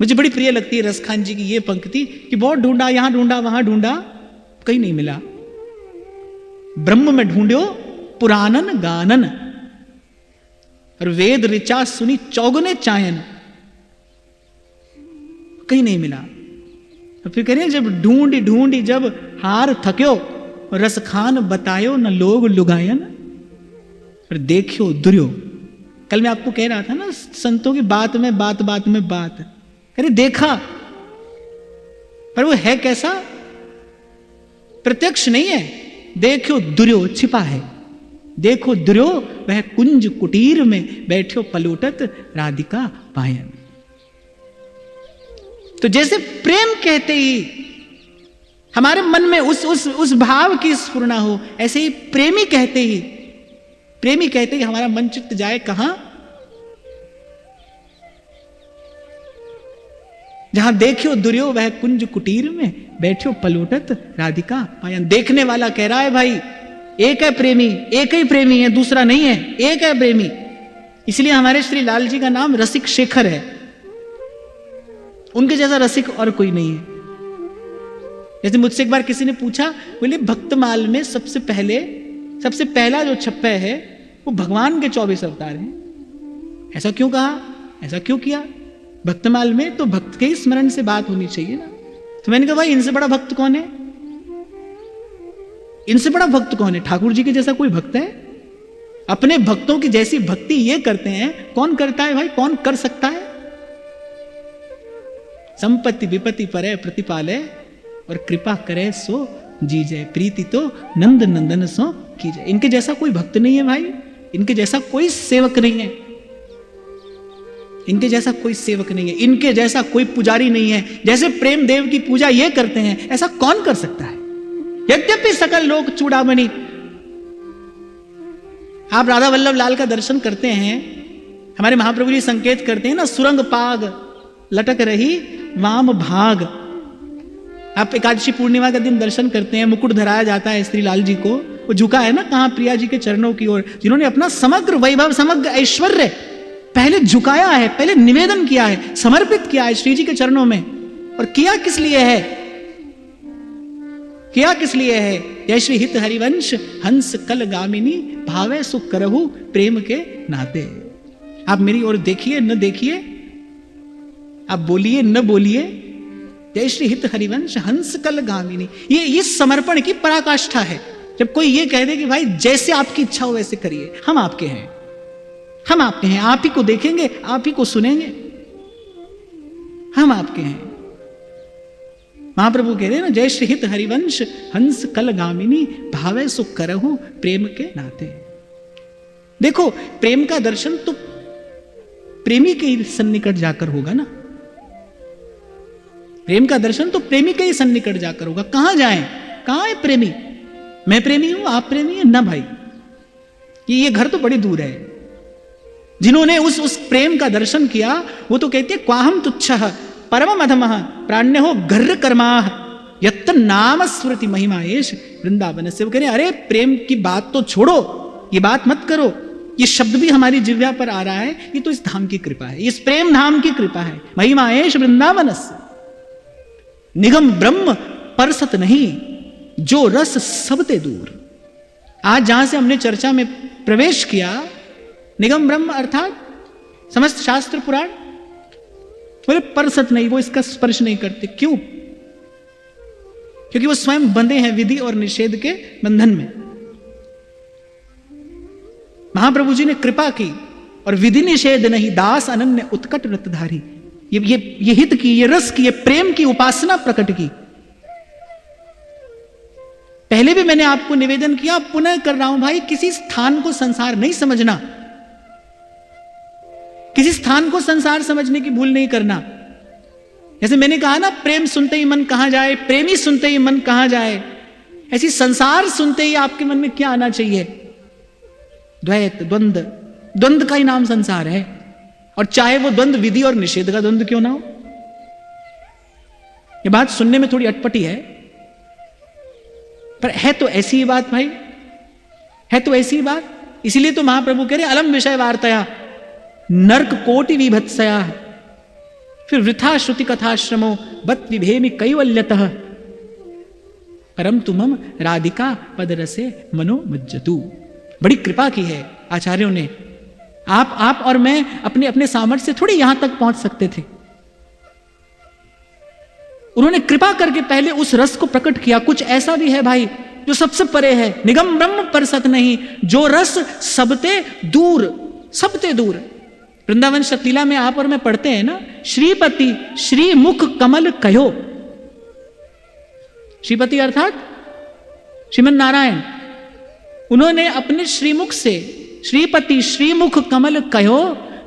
मुझे बड़ी प्रिय लगती है रसखान जी की ये पंक्ति कि बहुत ढूंढा, यहां ढूंढा, वहां ढूंढा, कहीं नहीं मिला। ब्रह्म में ढूंढो पुराणन गानन, और वेद ऋचा सुनी चौगुने चायन, कहीं नहीं मिला। तो फिर कह रहे जब ढूंढी ढूंढी जब हार थक्यो, रसखान बतायो न लोग लुगायन, और देखियो दुर्यो। कल मैं आपको कह रहा था ना, संतों की बात में बात, बात में बात। अरे देखा, पर वो है कैसा, प्रत्यक्ष नहीं है। देखो दुर्यो छिपा है, देखो दुर्यो वह कुंज कुटीर में बैठो पलोटत राधिका पायन। तो जैसे प्रेम कहते ही हमारे मन में उस भाव की स्फुरना हो, ऐसे ही प्रेमी कहते ही हमारा मन चित्त जाए कहां, जहां देखियो दुर्यो वह कुंज कुटीर में बैठो पलोटत राधिका पायन। देखने वाला कह रहा है भाई एक है प्रेमी, एक ही प्रेमी है, दूसरा नहीं है, एक है प्रेमी। इसलिए हमारे श्री लाल जी का नाम रसिक शेखर है। उनके जैसा रसिक और कोई नहीं है। जैसे मुझसे एक बार किसी ने पूछा, बोले भक्तमाल में सबसे पहला जो छप्पा है वो भगवान के 24 अवतार हैं। ऐसा क्यों कहा, ऐसा क्यों किया? भक्तमाल में तो भक्त के ही स्मरण से बात होनी चाहिए ना। तो मैंने कहा भाई इनसे बड़ा भक्त कौन है, इनसे बड़ा भक्त कौन है? ठाकुर जी के जैसा कोई भक्त है? अपने भक्तों की जैसी भक्ति ये करते हैं, कौन करता है भाई, कौन कर सकता है? संपत्ति विपत्ति परे प्रतिपाले, और कृपा करे सो जी जाए, प्रीति तो नंद नंदन सो की जाए। इनके जैसा कोई भक्त नहीं है भाई, इनके जैसा कोई सेवक नहीं है, इनके जैसा कोई सेवक नहीं है, इनके जैसा कोई पुजारी नहीं है। जैसे प्रेम देव की पूजा ये करते हैं, ऐसा कौन कर सकता है? यद्यपि सकल लोक चूड़ामणि, आप राधा वल्लभ लाल का दर्शन करते हैं, हमारे महाप्रभु जी संकेत करते हैं ना, सुरंग पाग लटक रही वाम भाग। आप एकादशी पूर्णिमा का दिन दर्शन करते हैं, मुकुट धराया जाता है श्री लाल जी को, वो झुका है ना कहां, प्रिया जी के चरणों की ओर, जिन्होंने अपना समग्र वैभव समग्र ऐश्वर्य पहले झुकाया है, पहले निवेदन किया है, समर्पित किया है श्री जी के चरणों में। और किया किस लिए है, किया किस लिए है? जय श्री हित हरिवंश हंस कल गामिनी, भावे सुख करहु प्रेम के नाते। आप मेरी ओर देखिए न देखिए, आप बोलिए न बोलिए, जय श्री हित हरिवंश हंस कल गामिनी, ये समर्पण की पराकाष्ठा है। जब कोई ये कह दे कि भाई जैसे आपकी इच्छा हो वैसे करिए, हम आपके हैं, हम आपके हैं, आप ही को देखेंगे, आप ही को सुनेंगे, हम आपके हैं। महाप्रभु कह रहे हैं ना, जय श्री हित हरिवंश हंस कल गामिनी, भावे सुख करहु प्रेम के नाते। देखो प्रेम का दर्शन तो प्रेमी के ही सन्निकट जाकर होगा ना, प्रेम का दर्शन तो प्रेमी के ही सन्निकट जाकर होगा। कहां जाएं, कहां है प्रेमी? मैं प्रेमी हूं, आप प्रेमी हैं ना भाई, ये घर तो बड़ी दूर है। जिन्होंने उस प्रेम का दर्शन किया वो तो कहते हैं क्वाहम तुच्छः परम अधमः प्राण्यो गर्र कर्माः यत्त नाम स्मृति महिमाएश वृंदावन से। वो कह रहे अरे प्रेम की बात तो छोड़ो, ये बात मत करो, ये शब्द भी हमारी जिह्वा पर आ रहा है, ये तो इस धाम की कृपा है, इस प्रेम धाम की कृपा है। महिमाएश वृंदावन से निगम ब्रह्म परसत नहीं, जो रस सबते दूर। आज जहां से हमने चर्चा में प्रवेश किया, निगम ब्रह्म अर्थात समस्त शास्त्र पुराण, बोले परसत नहीं, वो इसका स्पर्श नहीं करते। क्यों? क्योंकि वो स्वयं बंधे हैं विधि और निषेध के बंधन में। महाप्रभु जी ने कृपा की और विधि निषेध नहीं, दास अनन्य उत्कट रतधारी, ये हित की, ये रस की, ये प्रेम की उपासना प्रकट की। पहले भी मैंने आपको निवेदन किया, पुनः कर रहा हूं भाई, किसी स्थान को संसार नहीं समझना, किसी स्थान को संसार समझने की भूल नहीं करना। जैसे मैंने कहा ना, प्रेम सुनते ही मन कहां जाए, प्रेमी सुनते ही मन कहां जाए, ऐसी संसार सुनते ही आपके मन में क्या आना चाहिए? द्वैत, द्वंद्व, द्वंद्व का ही नाम संसार है। और चाहे वो द्वंद्व विधि और निषेध का द्वंद्व क्यों ना हो। ये बात सुनने में थोड़ी अटपटी है, पर है तो ऐसी ही बात भाई, है तो ऐसी ही बात। इसीलिए तो महाप्रभु कह रहे अलम विषय वार्तया नर्क कोटि विभत्सया फिर वृथा श्रुति कथाश्रमो बत विभेमि कैवल्यतः परम तुमम राधिका पदरसे मनो मज्जतु। बड़ी कृपा की है आचार्यों ने। आप और मैं अपने अपने सामर्थ्य से थोड़ी यहां तक पहुंच सकते थे। उन्होंने कृपा करके पहले उस रस को प्रकट किया। कुछ ऐसा भी है भाई जो सबसे परे है, निगम ब्रह्म पर सत नहीं, जो रस सबते दूर, सबते दूर। वृंदावन शतलीला में आप और मैं पढ़ते हैं ना, श्रीपति श्रीमुख कमल कहो। श्रीपति अर्थात श्रीमन नारायण, उन्होंने अपने श्रीमुख से श्रीपति श्रीमुख कमल कहो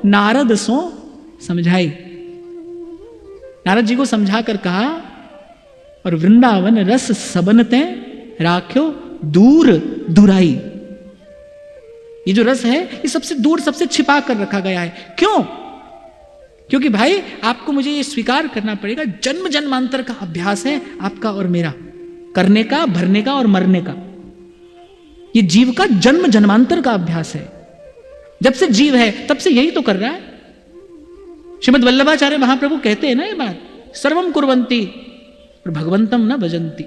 नारद सो समझाई। नारद जी को समझा कर कहा, और वृंदावन रस सबनते राख्यो दूर दुराई। ये जो रस है ये सबसे दूर, सबसे छिपा कर रखा गया है। क्यों? क्योंकि भाई आपको मुझे ये स्वीकार करना पड़ेगा, जन्म जन्मांतर का अभ्यास है आपका और मेरा, करने का, भरने का और मरने का। ये जीव का जन्म जन्मांतर का अभ्यास है। जब से जीव है तब से यही तो कर रहा है। श्रीमद् वल्लभाचार्य महाप्रभु कहते हैं ना ये बात, सर्वम कुर्वन्ति और भगवंतम न भजन्ति।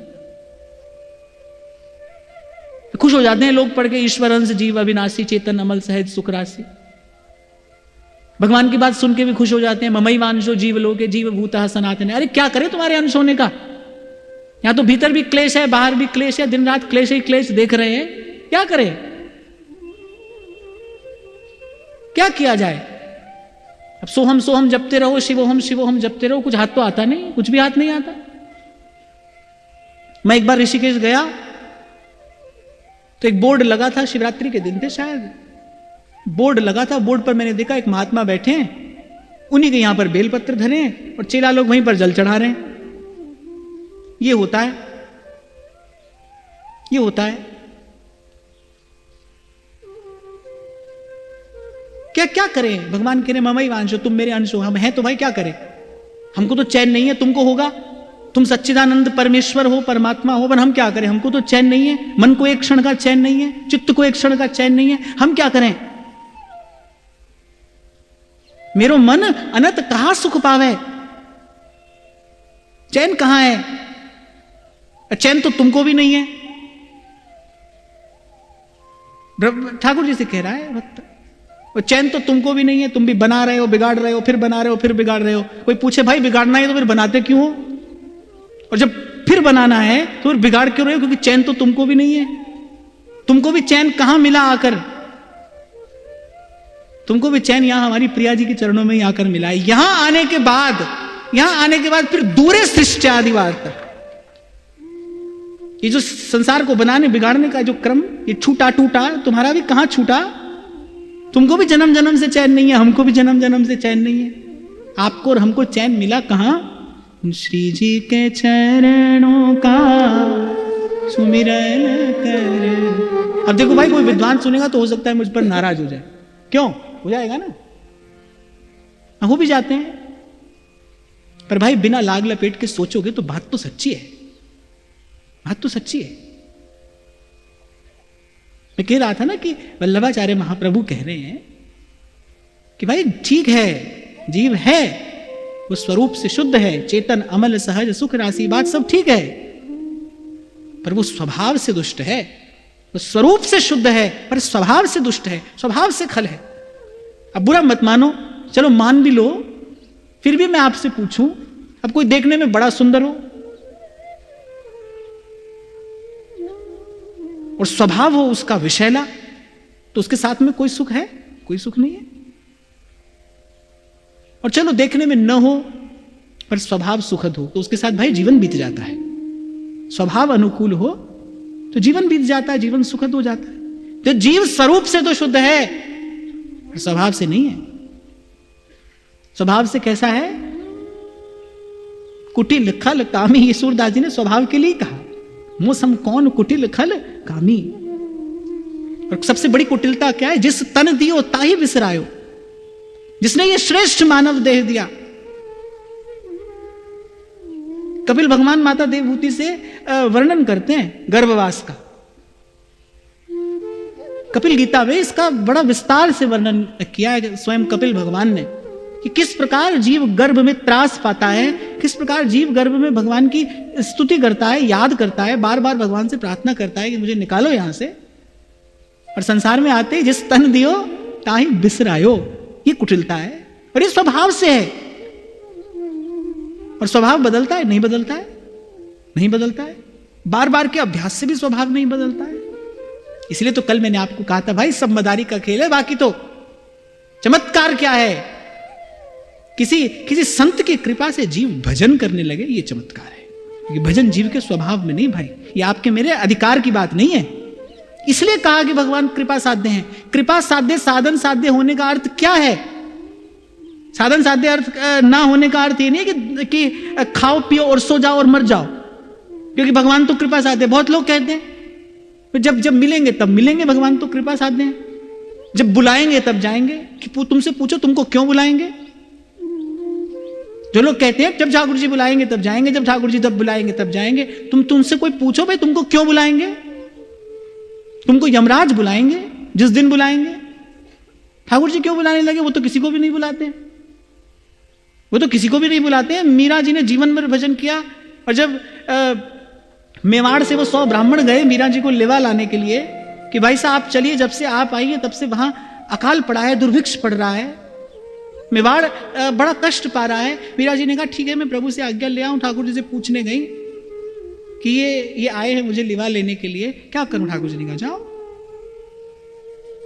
खुश हो जाते हैं लोग पढ़ के, ईश्वर अंश जीव अविनाशी चेतन अमल सहज सुख राशि। भगवान की बात सुन के भी खुश हो जाते हैं, ममई वांशो जीव लोके जीव भूतः सनातन। अरे क्या करे तुम्हारे अंश होने का? यहां तो भीतर भी क्लेश है, बाहर भी क्लेश है, दिन रात क्लेश ही क्लेश देख रहे हैं। क्या करें? क्या किया जाए? अब सोहम जपते रहो, शिवोहम जपते रहो, कुछ हाथ तो आता नहीं, कुछ भी हाथ नहीं आता। मैं एक बार ऋषिकेश गया तो एक बोर्ड लगा था, शिवरात्रि के दिन थे शायद, बोर्ड लगा था। बोर्ड पर मैंने देखा एक महात्मा बैठे हैं, उन्हीं के यहां पर बेलपत्र धरे हैं और चेला लोग वहीं पर जल चढ़ा रहे हैं। ये होता है, ये होता है। क्या क्या करें? भगवान कह रहे ममई वांशो, तुम मेरे अंश हो, हम हैं तो भाई क्या करें? हमको तो चैन नहीं है, तुमको होगा। तुम सच्चिदानंद परमेश्वर हो, परमात्मा हो, पर हम क्या करें? हमको तो चैन नहीं है, मन को एक क्षण का चैन नहीं है, चित्त को एक क्षण का चैन नहीं है, हम क्या करें? मेरो मन अनंत कहां सुख पावे, चैन कहां है? चैन तो तुमको भी नहीं है। ठाकुर जी से कह रहा है भक्त, और चैन तो तुमको भी नहीं है, तुम भी बना रहे हो, बिगाड़ रहे हो, फिर बना रहे हो, फिर बिगाड़ रहे हो। कोई पूछे भाई बिगाड़ना है तो फिर बनाते क्यों हो? और जब फिर बनाना है तो फिर बिगाड़ क्यों रहे हो? क्योंकि चैन तो तुमको भी नहीं है। तुमको भी चैन कहां मिला आकर? तुमको भी चैन यहां हमारी प्रिया जी के चरणों में ही आकर मिला है। यहां आने के बाद फिर दूरे सृष्टि आदिवार तक ये जो संसार को बनाने बिगाड़ने का जो क्रम, ये छूटा टूटा, तुम्हारा भी कहां छूटा? तुमको भी जन्म जन्म से चैन नहीं है, हमको भी जन्म जन्म से चैन नहीं है। आपको और हमको चैन मिला कहां? श्री जी के चरणों का सुमिरन कर। अब देखो भाई, कोई विद्वान सुनेगा तो हो सकता है मुझ पर नाराज हो जाए। क्यों हो जाएगा ना? हो भी जाते हैं, पर भाई बिना लाग लपेट के सोचोगे तो बात तो सच्ची है, बात तो सच्ची है। मैं कह रहा था ना कि वल्लभाचार्य महाप्रभु कह रहे हैं कि भाई ठीक है, जीव है, वो स्वरूप से शुद्ध है, चेतन अमल सहज सुख राशि, बात सब ठीक है, पर वो स्वभाव से दुष्ट है। वो स्वरूप से शुद्ध है पर स्वभाव से दुष्ट है, स्वभाव से खल है। अब बुरा मत मानो, चलो मान भी लो, फिर भी मैं आपसे पूछूं, अब कोई देखने में बड़ा सुंदर हो और स्वभाव हो उसका विषैला, तो उसके साथ में कोई सुख है? कोई सुख नहीं है। और चलो देखने में न हो पर स्वभाव सुखद हो, तो उसके साथ भाई जीवन बीत जाता है। स्वभाव अनुकूल हो तो जीवन बीत जाता है, जीवन सुखद हो जाता है। तो जीव स्वरूप से तो शुद्ध है पर स्वभाव से नहीं है। स्वभाव से कैसा है? कुटिल खल कामी, ये सूरदास जी ने स्वभाव के लिए कहा, मौसम कौन कुटिल खल कामी। और सबसे बड़ी कुटिलता क्या है? जिस तन दियो ताही विसरायो, जिसने ये श्रेष्ठ मानव देह दिया। कपिल भगवान माता देवभूति से वर्णन करते हैं गर्भवास का, कपिल गीता में इसका बड़ा विस्तार से वर्णन किया है स्वयं कपिल भगवान ने। कि किस प्रकार जीव गर्भ में त्रास पाता है, किस प्रकार जीव गर्भ में भगवान की स्तुति करता है, याद करता है, बार बार भगवान से प्रार्थना करता है कि मुझे निकालो यहां से, और संसार में आते ही जिस तन दियो ताहि बिसरायो। ये कुटिलता है और ये स्वभाव से है। और स्वभाव बदलता है? नहीं बदलता है, नहीं बदलता है। बार बार के अभ्यास से भी स्वभाव नहीं बदलता है। इसलिए तो कल मैंने आपको कहा था भाई सब मदारी का खेल है, बाकी तो चमत्कार क्या है, किसी संत की कृपा से जीव भजन करने लगे, ये चमत्कार है। क्योंकि भजन जीव के स्वभाव में नहीं भाई, ये आपके मेरे अधिकार की बात नहीं है। इसलिए कहा कि भगवान कृपा साध्य हैं। कृपा साध्य, साधन साध्य होने का अर्थ क्या है? साधन साध्य अर्थ ना होने का अर्थ ये नहीं कि खाओ पियो और सो जाओ और मर जाओ, क्योंकि भगवान तो कृपा साध्य। बहुत लोग कहते हैं जब मिलेंगे तब मिलेंगे, भगवान तो कृपा साध्य हैं, जब बुलाएंगे तब जाएंगे। कि तुमसे पूछो तुमको क्यों बुलाएंगे? जो लोग कहते हैं जब ठाकुर जी बुलाएंगे तब जाएंगे, जब ठाकुर जी तब बुलाएंगे तब जाएंगे, तुमसे कोई पूछो भाई तुमको क्यों बुलाएंगे? तुमको यमराज बुलाएंगे जिस दिन बुलाएंगे। ठाकुर जी क्यों बुलाने लगे? वो तो किसी को भी नहीं बुलाते, वो तो किसी को भी नहीं बुलाते हैं। मीरा जी ने जीवन भर भजन किया, और जब मेवाड़ से वो 100 ब्राह्मण गए मीरा जी को लेवा लाने के लिए कि भाई साहब आप चलिए, जब से आप आइए तब से वहां अकाल पड़ा है, दुर्भिक्ष पड़ रहा है, मेवाड़ बड़ा कष्ट पा रहा है। मीरा जी ने कहा ठीक है मैं प्रभु से आज्ञा ले आऊं। ठाकुर जी से पूछने गई कि ये आए हैं मुझे लेवा लेने के लिए, क्या करूं? ठाकुर जी ने कहा जाओ,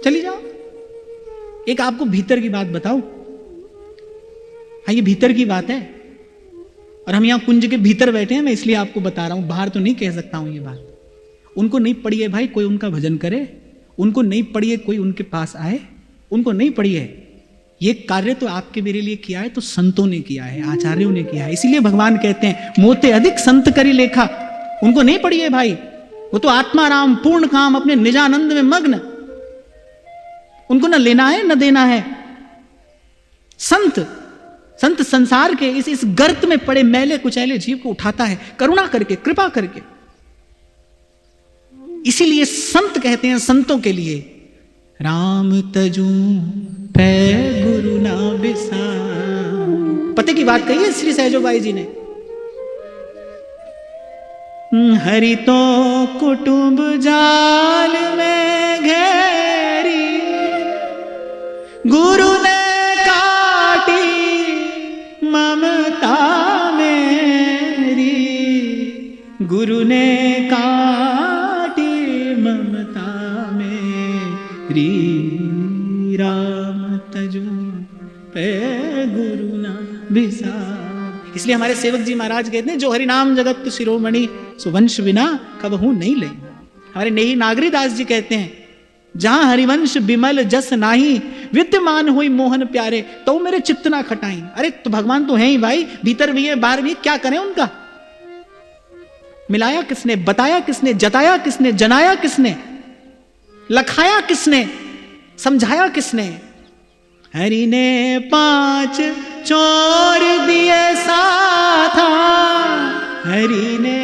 चली जाओ। एक आपको भीतर की बात बताऊं, हाँ ये भीतर की बात है, और हम यहां कुंज के भीतर बैठे हैं, मैं इसलिए आपको बता रहा हूं, बाहर तो नहीं कह सकता हूं ये बात। उनको नहीं पड़ी है भाई कोई उनका भजन करे, उनको नहीं पड़ी है कोई उनके पास आए, उनको नहीं पड़ी है। ये कार्य तो आपके मेरे लिए किया है तो संतों ने किया है, आचार्यों ने किया है। इसीलिए भगवान कहते हैं मोते अधिक संत करी लेखा। उनको नहीं पड़ी है भाई, वो तो आत्माराम पूर्ण काम अपने निजानंद में मग्न, उनको न लेना है न देना है। संत संसार के इस गर्त में पड़े मैले कुचैले जीव को उठाता है करुणा करके, कृपा करके। इसीलिए संत कहते हैं संतों के लिए राम तजू पै गुरु ना बिसार। पते की बात कही है श्री सहजोबाई जी ने। हरि तो कुटुंब जाल में घेरी, गुरु ने काटी ममता मेरी, गुरु ने काटी ममता मेरी। राम तजू पे गुरु ना बिसार। इसलिए हमारे सेवक जी महाराज कहते हैं जो हरि नाम जगत शिरोमणि, सुवंश बिना कबहू नहीं ले। हमारे नेही नागरीदास जी कहते हैं जहां हरिवंश बिमल जस नाही, विद्यमान हुई मोहन प्यारे तो मेरे चित्त ना खटाई। अरे तो भगवान तो है ही भाई, भीतर भी है बाहर भी, क्या करें उनका? मिलाया किसने, बताया किसने, जताया किसने, जनाया किसने, लखाया किसने, समझाया किसने? हरि ने 5 चोर दिए साथा, हरि ने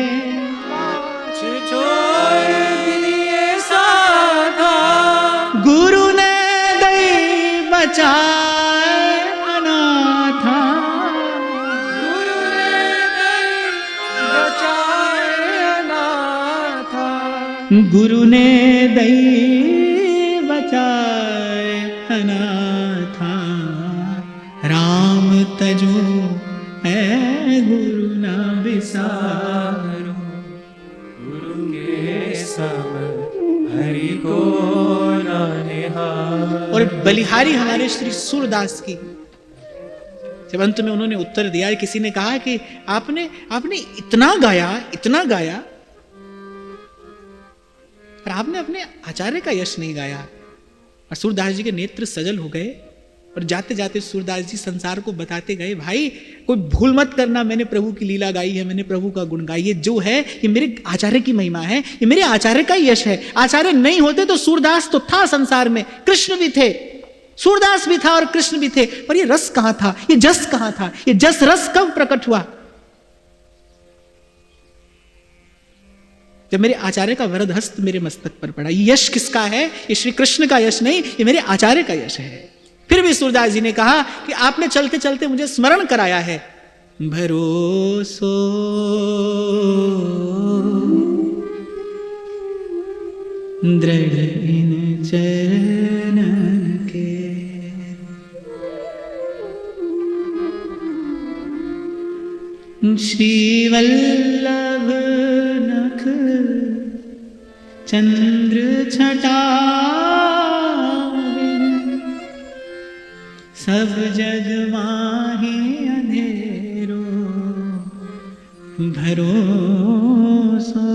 5 चोर दिए साथा, गुरु ने दई बचाए अनाथा, गुरु ने दई बचाए अनाथा, गुरु ने दई बचाए अनाथा। राम तजो है गुरु ना बिसारो, गुरु के सब हरि को ना निहारो। और बलिहारी हमारे श्री सूरदास की, जब अंत में उन्होंने उत्तर दिया, किसी ने कहा कि आपने इतना गाया, इतना गाया, पर आपने अपने आचार्य का यश नहीं गाया। और सूरदास जी के नेत्र सजल हो गए, और जाते जाते सूरदास जी संसार को बताते गए, भाई कोई भूल मत करना, मैंने प्रभु की लीला गाई है, मैंने प्रभु का गुण गाई है, जो है ये मेरे आचार्य की महिमा है, ये मेरे आचार्य का यश है। आचार्य नहीं होते तो सूरदास तो था संसार में, कृष्ण भी थे, सूरदास भी था और कृष्ण भी थे, पर ये रस कहां था, ये जस कहां था, ये जस रस कब प्रकट हुआ? जब मेरे आचार्य का वरद हस्त मेरे मस्तक पर पड़ा। ये यश किसका है? ये श्री कृष्ण का यश नहीं, ये मेरे आचार्य का यश है। फिर भी सूरदास जी ने कहा कि आपने चलते चलते मुझे स्मरण कराया है, भरोसो दृढ़ इन चरणन के, श्री वल्लभ नख चंद्र छटा सब जग माहे अंधेरो, भरोसो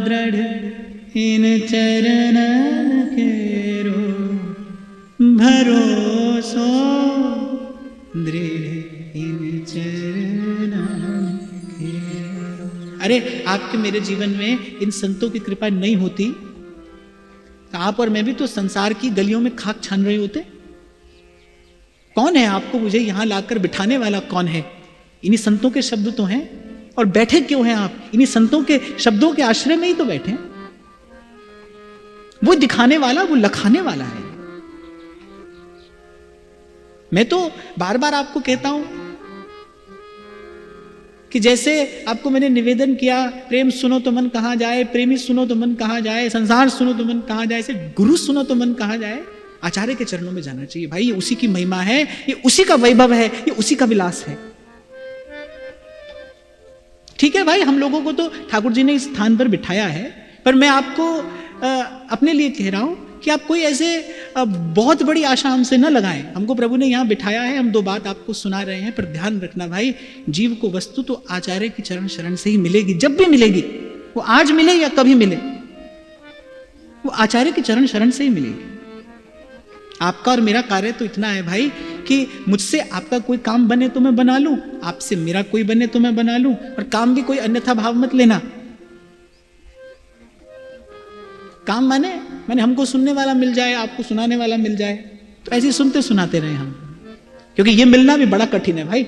दृढ़ इन चरणन केरो, भरोसो दृढ़ इन चरणन केरो। अरे आपके मेरे जीवन में इन संतों की कृपा नहीं होती तो आप और मैं भी तो संसार की गलियों में खाक छान रहे होते। कौन है आपको मुझे यहां लाकर बिठाने वाला? कौन है? इन्हीं संतों के शब्द तो हैं। और बैठे क्यों हैं आप? इन्हीं संतों के शब्दों के आश्रय में ही तो बैठे हैं। वो दिखाने वाला, वो लखाने वाला है। मैं तो बार बार आपको कहता हूं कि जैसे आपको मैंने निवेदन किया, प्रेम सुनो तो मन कहां जाए, प्रेमी सुनो तो मन कहां जाए, संसार सुनो तो मन कहां जाए, ऐसे गुरु सुनो तो मन कहां जाए। आचार्य के चरणों में जाना चाहिए भाई। ये उसी की महिमा है, ये उसी का वैभव है, ये उसी का विलास है। ठीक है भाई, हम लोगों को तो ठाकुर जी ने इस स्थान पर बिठाया है, पर मैं आपको अपने लिए कह रहा हूं कि आप कोई ऐसे बहुत बड़ी आशा हमसे न लगाएं। हमको प्रभु ने यहां बिठाया है, हम दो बात आपको सुना रहे हैं, पर ध्यान रखना भाई, जीव को वस्तु तो आचार्य की चरण शरण से ही मिलेगी। जब भी मिलेगी, वो आज मिले या कभी मिले, वो आचार्य की चरण शरण से ही मिलेगी। आपका और मेरा कार्य तो इतना है भाई कि मुझसे आपका कोई काम बने तो मैं बना लूं, आपसे मेरा कोई बने तो मैं बना लूं, और काम भी कोई अन्यथा भाव मत लेना। काम माने हमको सुनने वाला मिल जाए, आपको सुनाने वाला मिल जाए, तो ऐसे सुनते सुनाते रहे हम, क्योंकि ये मिलना भी बड़ा कठिन है भाई।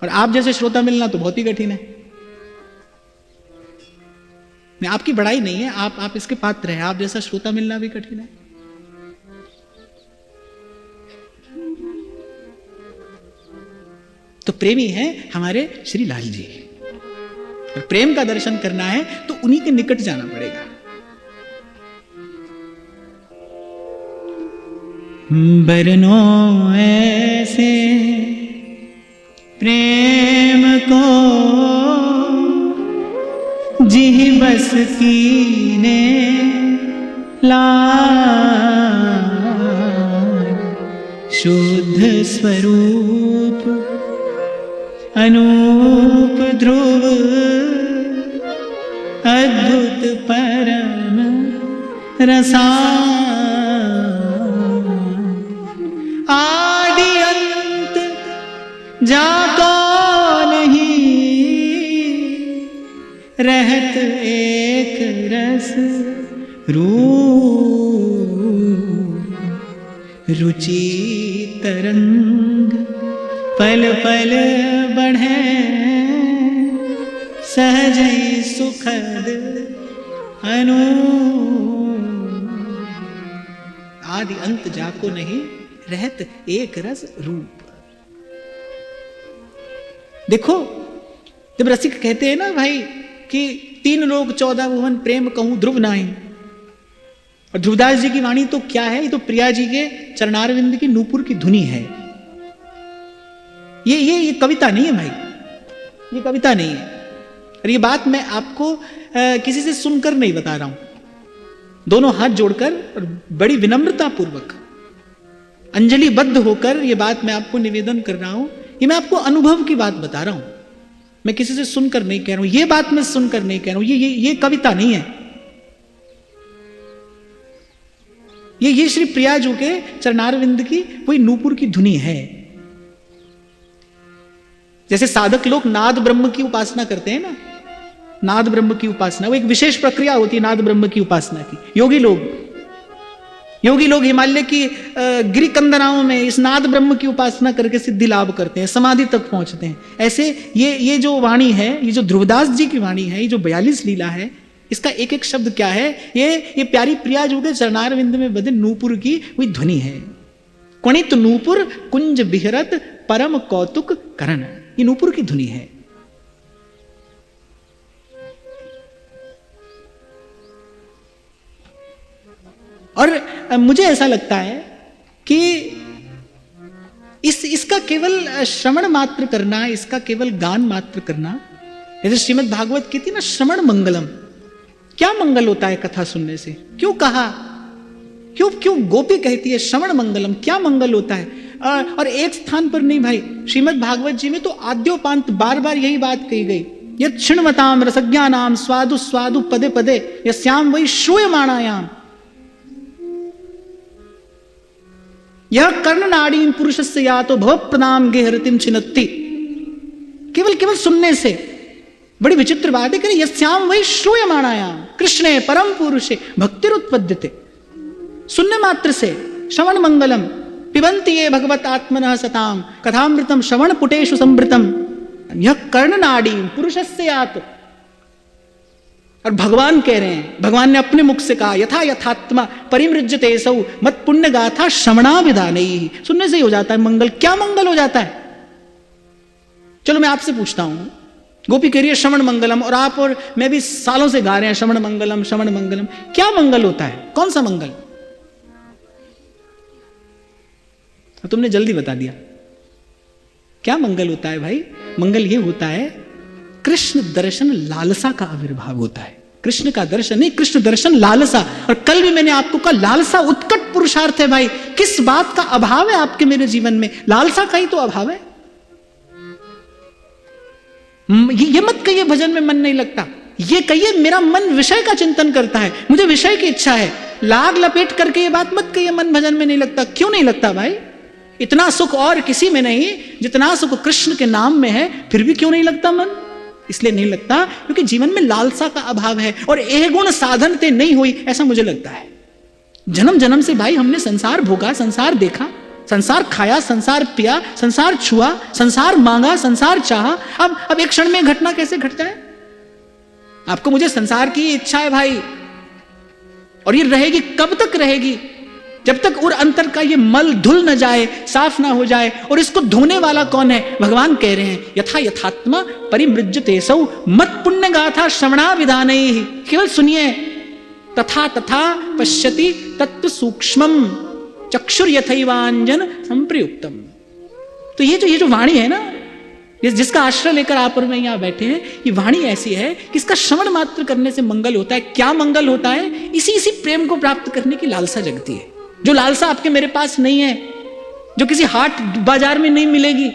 और आप जैसे श्रोता मिलना तो बहुत ही कठिन है। आपकी बड़ाई नहीं है, आप इसके पात्र हैं। आप जैसा श्रोता मिलना भी कठिन है। तो प्रेमी है हमारे श्री लाल जी, और प्रेम का दर्शन करना है तो उन्हीं के निकट जाना पड़ेगा। बरनो ऐसे प्रेम को जिह बस कीने लाए, शुद्ध स्वरूप अनूप ध्रुव अद्भुत परम रसायन, आदि अंत जाको नहीं, रहत एक रस रूप, रुचि तरंग पल पल बढ़े, सहज सुखद अनु, आदि अंत जाको नहीं, रहत एक रस रूप। देखो, जब रसिक कहते हैं ना भाई कि 3 लोक 14 भुवन प्रेम कहूं ध्रुव नाही, और ध्रुवदास जी की वाणी तो क्या है? ये तो प्रिया जी के चरणारविंद की नूपुर की धुनी है। ये कविता नहीं है भाई, ये कविता नहीं है। और ये बात मैं आपको किसी से सुनकर नहीं बता रहा हूं, दोनों हाथ जोड़कर और बड़ी विनम्रता पूर्वक अंजलिबद्ध होकर ये बात मैं आपको निवेदन कर रहा हूं। ये मैं आपको अनुभव की बात बता रहा हूं, मैं किसी से सुनकर नहीं कह रहा हूं। ये बात मैं सुनकर नहीं कह रहा हूं, ये कविता नहीं है। ये श्री प्रियाजू के चरणारविंद की कोई नूपुर की धुनी है। जैसे साधक लोग नाद ब्रह्म की उपासना करते हैं ना, नाद ब्रह्म की उपासना, वो एक विशेष प्रक्रिया होती है नाद ब्रह्म की उपासना की। योगी लोग हिमालय की गिरि कंदराओं में इस नाद ब्रह्म की उपासना करके सिद्धि लाभ करते हैं, समाधि तक पहुंचते हैं। ऐसे ये जो वाणी है, ये जो ध्रुवदास जी की वाणी है, ये जो 42 लीला है, इसका एक एक शब्द क्या है? ये प्यारी प्रिया जो के चरणारविंद में बदे नूपुर की हुई ध्वनि है। क्वणित नूपुर कुंज बिहरत परम कौतुक करण, ये नूपुर की ध्वनि है। और मुझे ऐसा लगता है कि इसका केवल श्रवण मात्र करना, इसका केवल गान मात्र करना, जैसे श्रीमद् भागवत कहती है ना, श्रवण मंगलम। क्या मंगल होता है कथा सुनने से? क्यों कहा, क्यों गोपी कहती है श्रवण मंगलम? क्या मंगल होता है? और एक स्थान पर नहीं भाई, श्रीमद् भागवत जी में तो आद्योपांत बार बार यही बात कही गई, यत् क्षिण्वताम रसज्ञानाम स्वादु स्वादु पदे पदे यस्याम वै श्रूयमाणायाम यह कर्णनाड़ीं पुरुषस्य यातो भवप्रदाम गेहरतिम छिनत्ति। केवल सुनने से बड़ी विचित्र बात है कि यस्याम वै श्रूयमाणायाम कृष्णे परम पुरुषे भक्तिरुत्पद्यते। सुनने मात्र से श्रवण मंगलम पिबन्ति ये भगवत आत्मनः सताम कथामृतम श्रवण पुटेषु संवृतम यह कर्णनाड़ीं पुरुषस्य यातो। और भगवान कह रहे हैं, भगवान ने अपने मुख से कहा, यथा यथात्मा परिमृज्यते सौ मत पुण्य गाथा श्रवणाभिधानैः। सुनने से ही हो जाता है मंगल। क्या मंगल हो जाता है? चलो मैं आपसे पूछता हूं, गोपी कह रही है श्रवण मंगलम, और आप और मैं भी सालों से गा रहे हैं श्रवण मंगलम श्रवण मंगलम। क्या मंगल होता है? कौन सा मंगल? तुमने जल्दी बता दिया। क्या मंगल होता है भाई? मंगल ये होता है कृष्ण दर्शन लालसा का आविर्भाव होता है। कृष्ण का दर्शन नहीं, कृष्ण दर्शन लालसा। और कल भी मैंने आपको कहा, लालसा उत्कट पुरुषार्थ है भाई। किस बात का अभाव है आपके मेरे जीवन में? लालसा का ही तो अभाव है। ये मत कहिए भजन में मन नहीं लगता, ये कहिए मेरा मन विषय का चिंतन करता है, मुझे विषय की इच्छा है। लाग लपेट करके ये बात मत कहिए मन भजन में नहीं लगता। क्यों नहीं लगता भाई? इतना सुख और किसी में नहीं जितना सुख कृष्ण के नाम में है, फिर भी क्यों नहीं लगता मन? इसलिए नहीं लगता क्योंकि जीवन में लालसा का अभाव है और एक गुण साधन ते नहीं हुई, ऐसा मुझे लगता है। जन्म जन्म से भाई हमने संसार भोगा, संसार देखा, संसार खाया, संसार पिया, संसार छुआ, संसार मांगा, संसार चाहा। अब एक क्षण में घटना कैसे घटता है? आपको मुझे संसार की इच्छा है भाई, और ये रहेगी कब तक रहेगी? जब तक उर अंतर का ये मल धुल न जाए, साफ ना हो जाए। और इसको धोने वाला कौन है? भगवान कह रहे हैं, यथा यथात्मा परिमृज्यते सौ मत पुण्य गाथा श्रवणाभिधानैः। केवल सुनिए, तथा तथा पश्यति तत्व सूक्ष्मम चक्षुर यथैवांजन संप्रयुक्तम। तो ये जो वाणी है ना, जिसका आश्रय लेकर आप और मैं यहां बैठे हैं, ये वाणी ऐसी है कि इसका श्रवण मात्र करने से मंगल होता है। क्या मंगल होता है? इसी प्रेम को प्राप्त करने की लालसा जगती है, जो लालसा आपके मेरे पास नहीं है, जो किसी हाट बाजार में नहीं मिलेगी।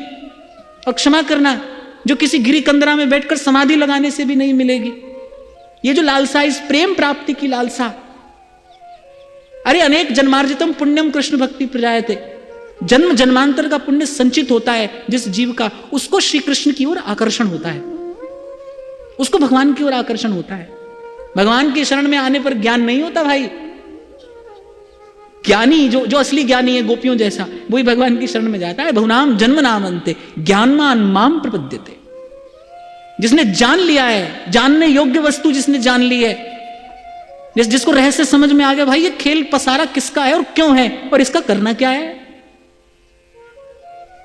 और क्षमा करना, जो किसी गिरी कंदरा में बैठकर समाधि लगाने से भी नहीं मिलेगी। ये जो लालसा, इस प्रेम प्राप्ति की लालसा, अरे अनेक जन्मार्जितम पुण्यम कृष्ण भक्ति प्रजायते। जन्म जन्मांतर का पुण्य संचित होता है जिस जीव का, उसको श्री कृष्ण की ओर आकर्षण होता है, उसको भगवान की ओर आकर्षण होता है। भगवान की शरण में आने पर ज्ञान नहीं होता भाई। ज्ञानी जो असली ज्ञानी है, गोपियों जैसा, वही भगवान की शरण में जाता है। बहुनाम जन्म नाम अंते ज्ञानमान माम प्रपद्यते। जिसने जान लिया है, जानने योग्य वस्तु जिसने जान ली है, जिसको रहस्य समझ में आ गया, भाई ये खेल पसारा किसका है और क्यों है और इसका करना क्या है।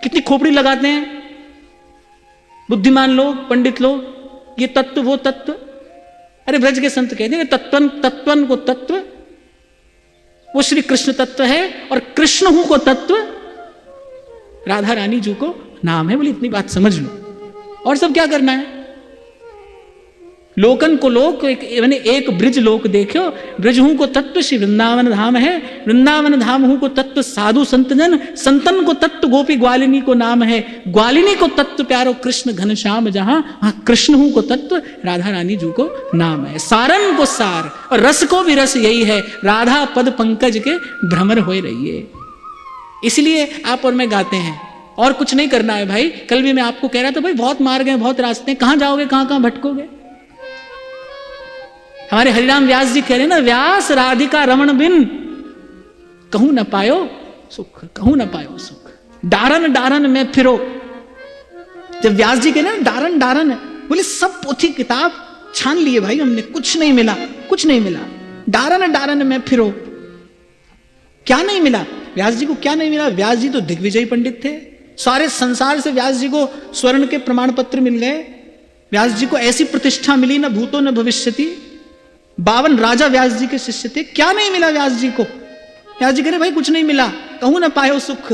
कितनी खोपड़ी लगाते हैं बुद्धिमान लोग, पंडित लोग, ये तत्व वो तत्व। अरे ब्रज के संत कहते हैं तत्वन को तत्व, वो श्री कृष्ण तत्व है, और कृष्ण हूं को तत्व राधा रानी जी को नाम है। बोली इतनी बात समझ लो, और सब क्या करना है? लोकन को लोक, एक ब्रिज लोक देखो, ब्रिज हूं को तत्व श्री वृंदावन धाम है, वृंदावन धाम हूं को तत्व साधु संत जन, संतन को तत्व गोपी ग्वालिनी को नाम है, ग्वालिनी को तत्व प्यारो कृष्ण घनश्याम जहां, वहां कृष्ण हूं को तत्व राधा रानी जी को नाम है। सारन को सार और रस को भी रस यही है, राधा पद पंकज के भ्रमर हो रहिए। इसलिए आप और मैं गाते हैं, और कुछ नहीं करना है भाई। कल भी मैं आपको कह रहा था, भाई बहुत मार्ग हैं, बहुत रास्ते हैं, कहां जाओगे, कहां भटकोगे। हमारे हरिराम व्यास जी कह रहे हैं ना, व्यास राधिका रमण बिन कहूं न पायो सुख, कहूं न पायो सुख, डारन डारन में फिरो। जब व्यास जी कह रहे हैं डारन डारन, बोले सब पोथी किताब छान लिए भाई हमने, कुछ नहीं मिला, कुछ नहीं मिला। डारन डारन में फिरो, क्या नहीं मिला व्यास जी को? क्या नहीं मिला? व्यास जी तो दिग्विजयी पंडित थे, सारे संसार से व्यास जी को स्वर्ण के प्रमाण पत्र मिल गए, व्यास जी को ऐसी प्रतिष्ठा मिली न भूतो न भविष्यति, 52 राजा व्यास जी के शिष्य थे, क्या नहीं मिला व्यास जी को? व्यास जी कह रहे भाई कुछ नहीं मिला, कहूं न पायो सुख,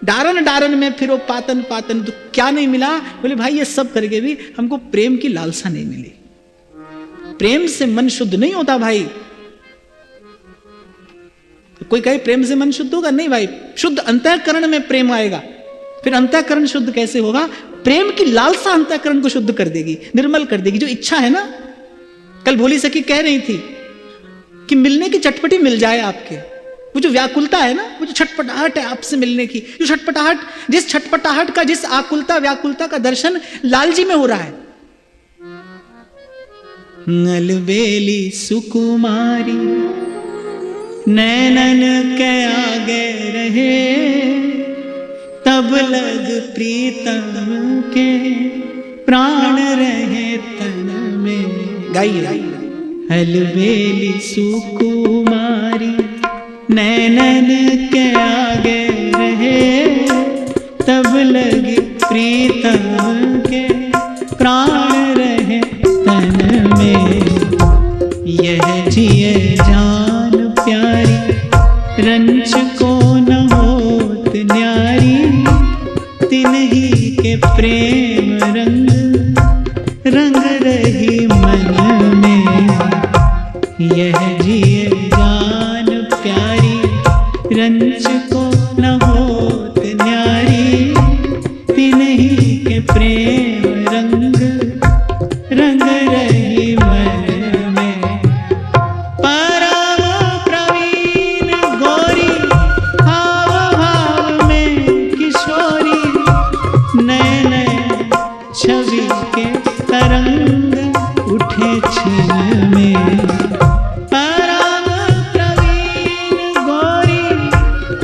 डारन डारन में फिरो पातन पातन, तो क्या नहीं मिला? बोले भाई ये सब करके भी हमको प्रेम की लालसा नहीं मिली। प्रेम से मन शुद्ध नहीं होता भाई। कोई कहे प्रेम से मन शुद्ध होगा, नहीं भाई, शुद्ध अंतःकरण में प्रेम आएगा। फिर अंतःकरण शुद्ध कैसे होगा? प्रेम की लालसा अंतःकरण को शुद्ध कर देगी, निर्मल कर देगी। जो इच्छा है ना, कल भोली सखी कह रही थी कि मिलने की चटपटी मिल जाए आपके, वो जो व्याकुलता है ना, वो जो छटपटाहट है आपसे मिलने की, जो छटपटाहट, जिस छटपटाहट का, जिस आकुलता व्याकुलता का दर्शन लालजी में हो रहा है। नलबेली सुकुमारी नैनन के आगे रहे, तब लग प्रीतम के प्राण रहे तन में। गाइए, अलबेली सुकुमारी नैनन के आगे रहे, तब लग प्रीतम के प्राण रहे तन में। यह जिए जान प्यारी, रंच को न होत न्यारी, तिन्ही के प्रेम रंग रंग रही मन में। यह जिए जान प्यारी, रंच को न होत न्यारी, तिन्ही के प्रेम रंग रंग रही मन में। परम प्रवीण गोरी, हाव भाव में किशोरी, नए नए छवि के तरंग उठे छिन में। परम प्रवीण गोरी,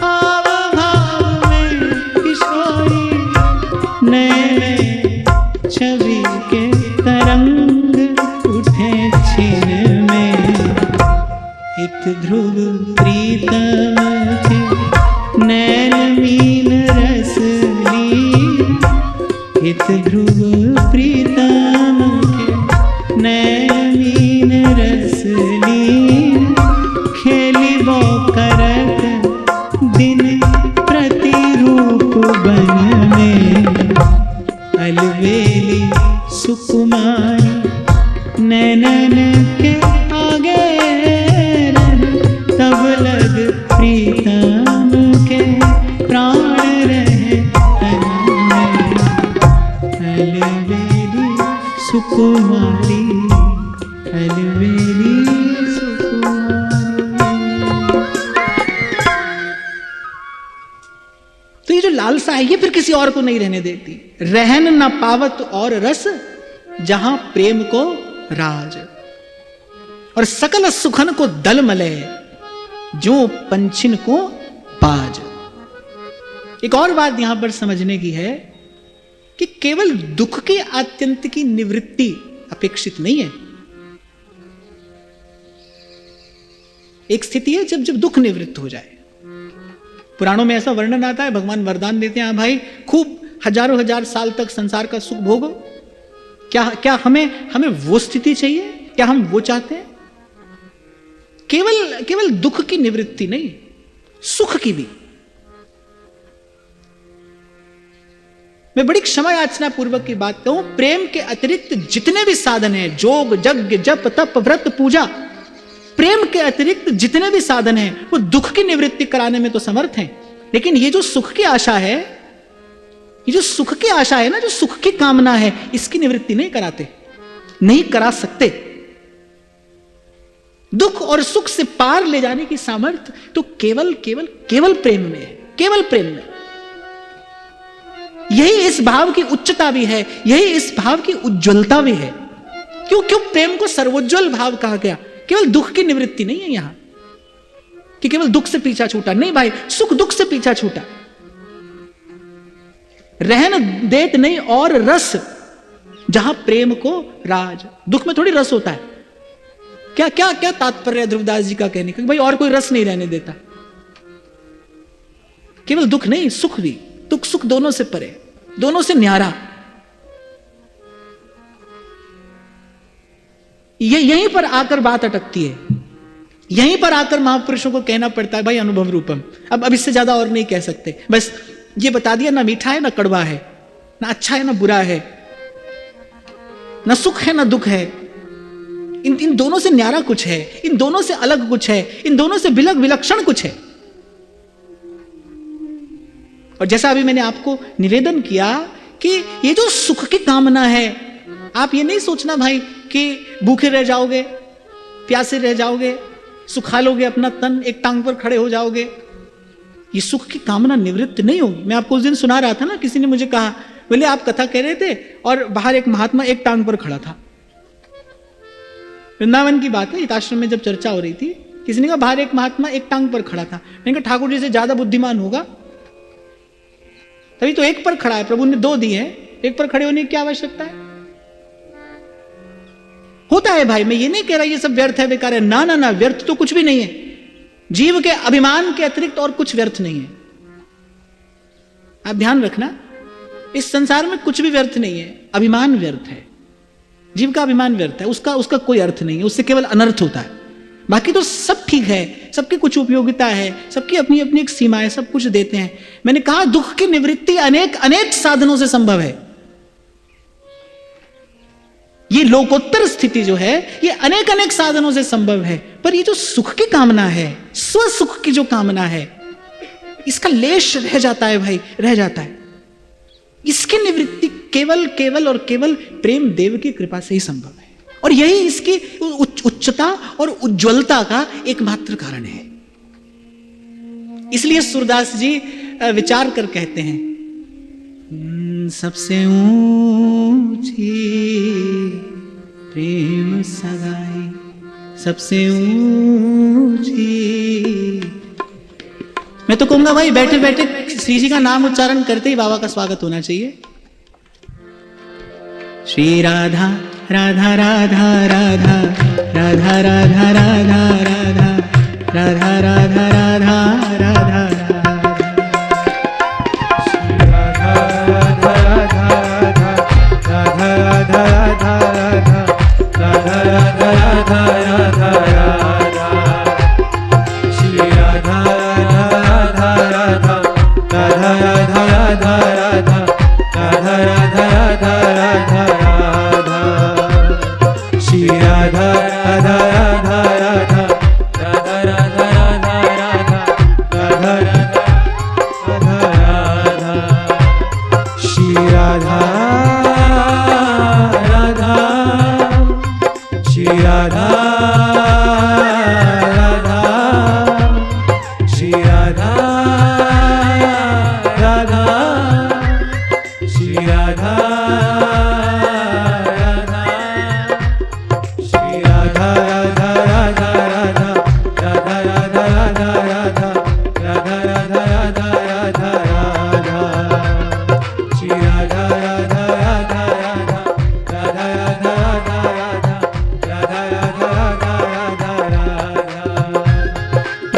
हाव भाव में किशोरी, नए नए छवि के तरंग उठे छिन में। इत ध्रुव प्रीतम के नैन मीन रस ली, इत ध्रुव प्रीतम के नैन मीन रस ली, खेली वो करत दिन प्रतिरूप बन में। अलबेली सुकुमारी नैनन के आगे रहे, तब लग प्रीतम के प्राण रहे तन में। अलबेली सुकुमारी, अलबेली सुकुमारी। तो ये जो लालसा है, ये फिर किसी और को नहीं रहने देती। रहन न पावत और रस, जहां प्रेम को राज, और सकल सुखन को दल मले, जो पंछिन को बाज। एक और बात यहां पर समझने की है कि केवल दुख की आत्यंतिक की निवृत्ति अपेक्षित नहीं है। एक स्थिति है जब जब दुख निवृत्त हो जाए। पुराणों में ऐसा वर्णन आता है, भगवान वरदान देते हैं, भाई खूब हजारों हजार साल तक संसार का सुख भोगो। क्या हमें वो स्थिति चाहिए? क्या हम वो चाहते हैं? केवल दुख की निवृत्ति नहीं, सुख की भी। मैं बड़ी क्षमा याचना पूर्वक की बात कहूं, प्रेम के अतिरिक्त जितने भी साधन हैं, जोग यज्ञ जप तप व्रत पूजा, प्रेम के अतिरिक्त जितने भी साधन हैं, वो दुख की निवृत्ति कराने में तो समर्थ हैं। लेकिन ये जो सुख की आशा है, ये जो सुख की आशा है ना, जो सुख की कामना है, इसकी निवृत्ति नहीं कराते, नहीं करा सकते। दुख और सुख से पार ले जाने की सामर्थ्य तो केवल प्रेम में है, केवल प्रेम में। यही इस भाव की उच्चता भी है, यही इस भाव की उज्ज्वलता भी है। क्यों प्रेम को सर्वोज्वल भाव कहा गया? केवल दुख की निवृत्ति नहीं है यहां कि केवल दुख से पीछा छूटा, नहीं भाई, सुख दुख से पीछा छूटा। रहन देत नहीं और रस, जहां प्रेम को राज। दुख में थोड़ी रस होता है। क्या क्या क्या तात्पर्य है ध्रुवदास जी का कहने का, भाई और कोई रस नहीं रहने देता। केवल दुख नहीं, सुख भी, दुख सुख दोनों से परे, दोनों से न्यारा। यहीं पर आकर बात अटकती है, यहीं पर आकर महापुरुषों को कहना पड़ता है, भाई अनुभव रूपम। अब इससे ज्यादा और नहीं कह सकते, बस ये बता दिया, ना मीठा है ना कड़वा है, ना अच्छा है ना बुरा है, ना सुख है ना दुख है। इन दोनों से न्यारा कुछ है, इन दोनों से अलग कुछ है, इन दोनों से विलक्षण कुछ है। और जैसा अभी मैंने आपको निवेदन किया कि ये जो सुख की कामना है, आप ये नहीं सोचना भाई कि भूखे रह जाओगे, प्यासे रह जाओगे, सुखा लोगे अपना तन, एक टांग पर खड़े हो जाओगे। ये सुख की कामना निवृत्त नहीं होगी। मैं आपको उस दिन सुना रहा था ना, किसी ने मुझे कहा, बोले आप कथा कह रहे थे और बाहर एक महात्मा एक टांग पर खड़ा था। वृंदावन की बात है, हिताश्रम में जब चर्चा हो रही थी, किसी ने कहा बाहर एक महात्मा एक टांग पर खड़ा था। मैंने कहा ठाकुर जी से ज्यादा बुद्धिमान होगा, तभी तो एक पर खड़ा है, प्रभु ने दो दिए हैं, एक पर खड़े होने की क्या आवश्यकता है। होता है भाई, मैं ये नहीं कह रहा ये सब व्यर्थ है, बेकार है, ना ना ना, व्यर्थ तो कुछ भी नहीं है। जीव के अभिमान के अतिरिक्त और कुछ व्यर्थ नहीं है। आप ध्यान रखना, इस संसार में कुछ भी व्यर्थ नहीं है, अभिमान व्यर्थ है। जीव का अभिमान व्यर्थ है, उसका कोई अर्थ नहीं है, उससे केवल अनर्थ होता है। बाकी तो सब ठीक है, सबकी कुछ उपयोगिता है, सबकी अपनी अपनी एक सीमा है, सब कुछ देते हैं। मैंने कहा दुख की निवृत्ति अनेक अनेक साधनों से संभव है। ये लोकोत्तर स्थिति जो है, ये अनेक अनेक साधनों से संभव है। पर ये जो सुख की कामना है, स्व सुख की जो कामना है, इसका लेश रह जाता है भाई, रह जाता है। इसकी निवृत्ति केवल और केवल प्रेम देव की कृपा से ही संभव है। और यही इसकी उच्चता और उज्ज्वलता का एकमात्र कारण है। इसलिए सूरदास जी विचार कर कहते हैं, सबसे ऊंची प्रेम सगाई, सबसे ऊंची। मैं तो कहूंगा भाई बैठे बैठे श्री जी का नाम उच्चारण करते ही बाबा का स्वागत होना चाहिए। श्री राधा राधा राधा राधा राधा राधा राधा राधा राधा राधा राधा राधा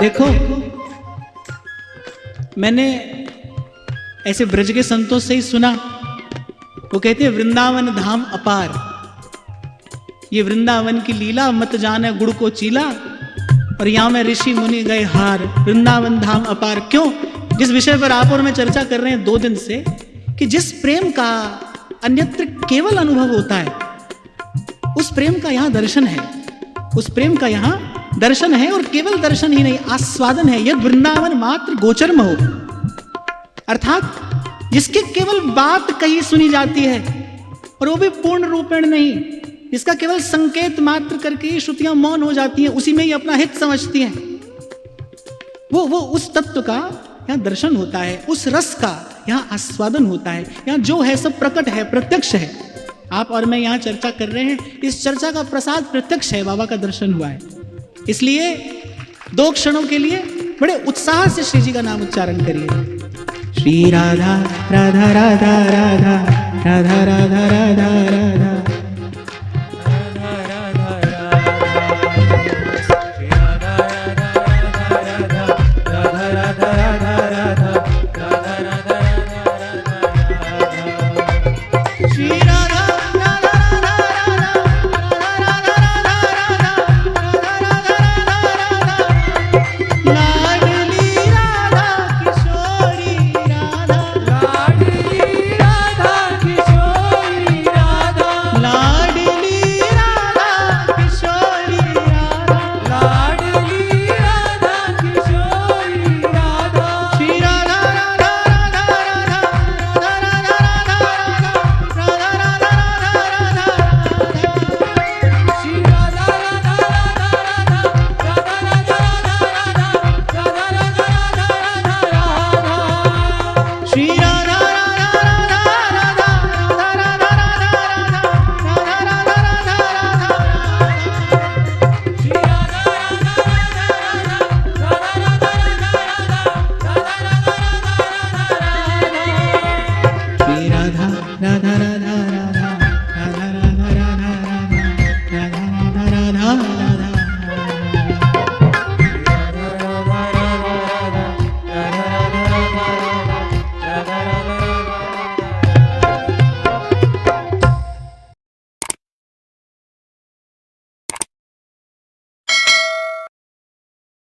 देखो, मैंने ऐसे ब्रज के संतों से ही सुना, वो कहते हैं वृंदावन धाम अपार। ये वृंदावन की लीला मत जाने गुड़ को चीला, और यहां में ऋषि मुनि गए हार। वृंदावन धाम अपार क्यों? जिस विषय पर आप और मैं चर्चा कर रहे हैं 2 दिन से, कि जिस प्रेम का अन्यत्र केवल अनुभव होता है, उस प्रेम का यहां दर्शन है, उस प्रेम का यहां दर्शन है। और केवल दर्शन ही नहीं, आस्वादन है। यह वृंदावन मात्र गोचरम हो, अर्थात जिसकी केवल बात कही सुनी जाती है, और वो भी पूर्ण रूपेण नहीं, जिसका केवल संकेत मात्र करके ही श्रुतियां मौन हो जाती हैं, उसी में ही अपना हित समझती हैं, वो उस तत्व का यहाँ दर्शन होता है, उस रस का यहाँ आस्वादन होता है। यहाँ जो है सब प्रकट है, प्रत्यक्ष है। आप और मैं यहाँ चर्चा कर रहे हैं, इस चर्चा का प्रसाद प्रत्यक्ष है, बाबा का दर्शन हुआ है। इसलिए 2 क्षणों के लिए बड़े उत्साह से श्री जी का नाम उच्चारण करिए। श्री राधा राधा राधा राधा राधा राधा राधा राधा। राधा